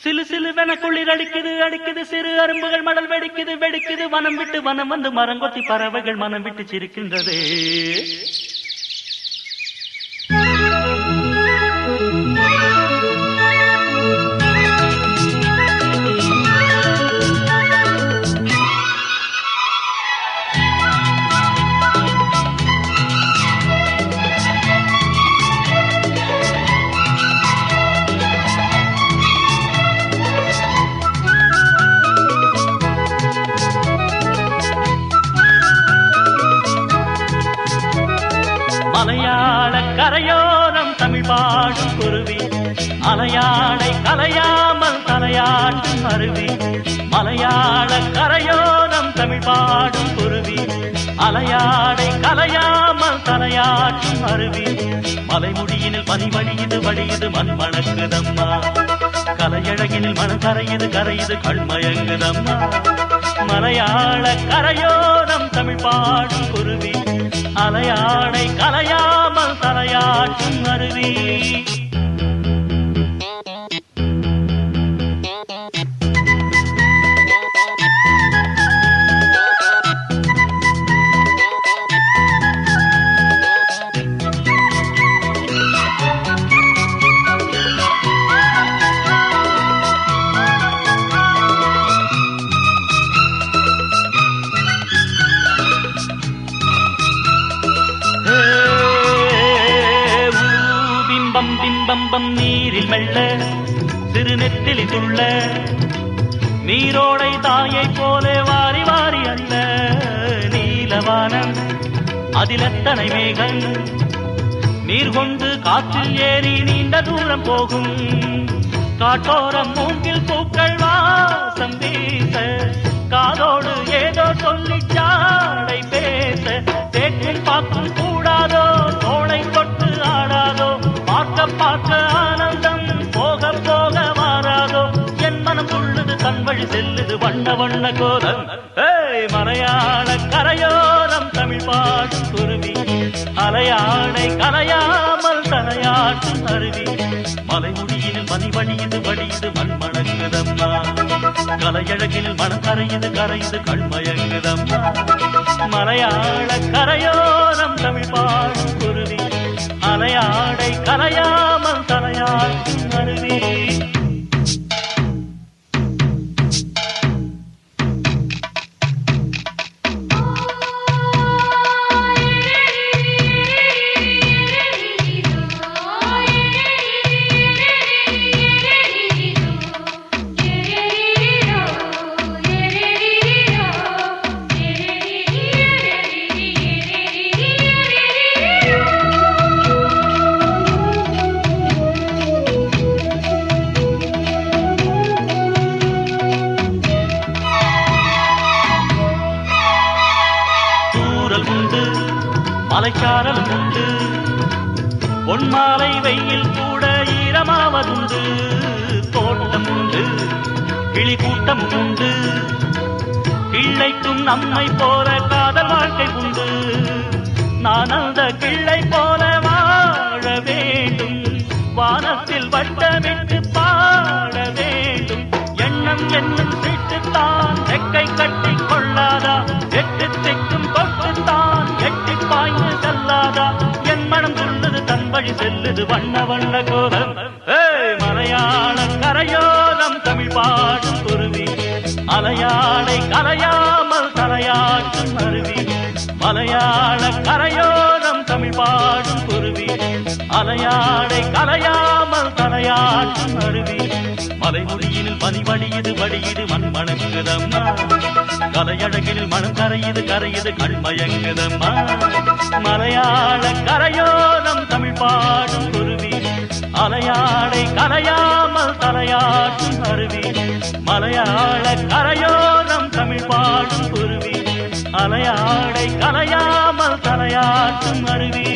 சிலு சிலுவென குளிர் அடிக்குது அடிக்குது சிறு அரும்புகள் மடல் வெடிக்குது வெடிக்குது வனம் விட்டு வனம் வந்து மரங்கொத்தி பறவைகள் மனம் விட்டு சிரிக்கின்றது. மலையாள கரையோரம் தமிழ் பாடும் குருவி அலையாளை கலையாமல் தலையாட்டும் அருவி. மலையாள கரையோரம் தமிழ் பாடும் குருவி அலையாளை கலையாமல் தலையாட்டும் அருவி. மலைமுடியினில் பனி வழியுது வழியுது மண் மணக்குதம்மா. கலையழகினில் மனம் கரையுது கரையுது கண்மயங்குதம்மா. மலையாள கரையோரம் தமிழ் பாடும் குருவி அலையாடை கலையாமல் தலையாட்டும் அருவி. பிம்பம் நீரில் மெல்ல சிறுநெத்திலி துள்ள நீரோடை தாயை போல வாரி வாரி அல்ல. நீலவானம் அதில் எத்தனை மேகம் நீர் கொண்டு காற்றில் ஏறி நீண்ட தூரம் போகும். காட்டோரம் மூங்கில் பூக்கள் வாசம் வீச காதோடு ஏதோ சொல்லி சாடை பேச. தேக்கும் பாக்கும் கூடாதோ தோளை தொட்டு ஆடாதோ பார்க்க பார்க்க ஆனந்தம் போக போக மாறாதோ. என் மனம் உள்ளது தன் வழி செல்லுது வண்ண வண்ண கோலம். மலையாள கரையோரம் தமிழ் பாடும் குருவி அலையாடை கலையாமல் தலையாட்டும் அருவி. மலைமுடியினில் மணி வழியுது வழியுது மண் மணங்குதம்மா. கலையழகினில் மனம் கரையுது கரையுது கண்மயங்குதம்மா. மலையாள கரையோரம் தமிழ் பாடும் குருவி அலையாடை கலையாமல் தலையாட்டும் அருவி. மலைச்சாரல் உண்டு பொன்மாலை வெயில் கூட ஈரமாவதுண்டு. தோட்டம் உண்டு கிளி கூட்டம் உண்டு கிள்ளைக்கும் நம்மை போல காதல் வாழ்க்கை உண்டு. நான் அந்த கிள்ளை போல வாழ வேண்டும் வானத்தில் வட்டமிட்டு பாட வேண்டும். எண்ணம் என்னும் சீட்டுத்தான் ரெக்கை கட்டி கொள்ளாதா எட்டு திக்கும் கொட்டுத்தான் எட்டி பாய்ந்து செல்லாதா. என் மனம் துள்ளுது தன் வழி செல்லுது வண்ண வண்ண கோலம். மலையாள கரையோரம் தமிழ் பாடும் குருவி அலையாடை கலையாமல் தலையாட்டும் அருவி. மலையாள கரையோரம் தமிழ் பாடும் குருவி அலையாடை கலையாமல் தலையாட்டும் அருவி. மலைமுடியினில் பனி வழியுது வழியுது மண் மணங்குதம்மா. கலையழகினில் மனம் கரையுது கரையுது கண்மயங்குதம்மா. மலையாள கரையோரம் தமிழ் பாடும் குருவி அலையாடை கலையாமல் தலையாட்டும் அருவி. மலையாள கரையோரம் தமிழ் பாடும் குருவி அலையாடை கலையாமல் தலையாட்டும் அருவி.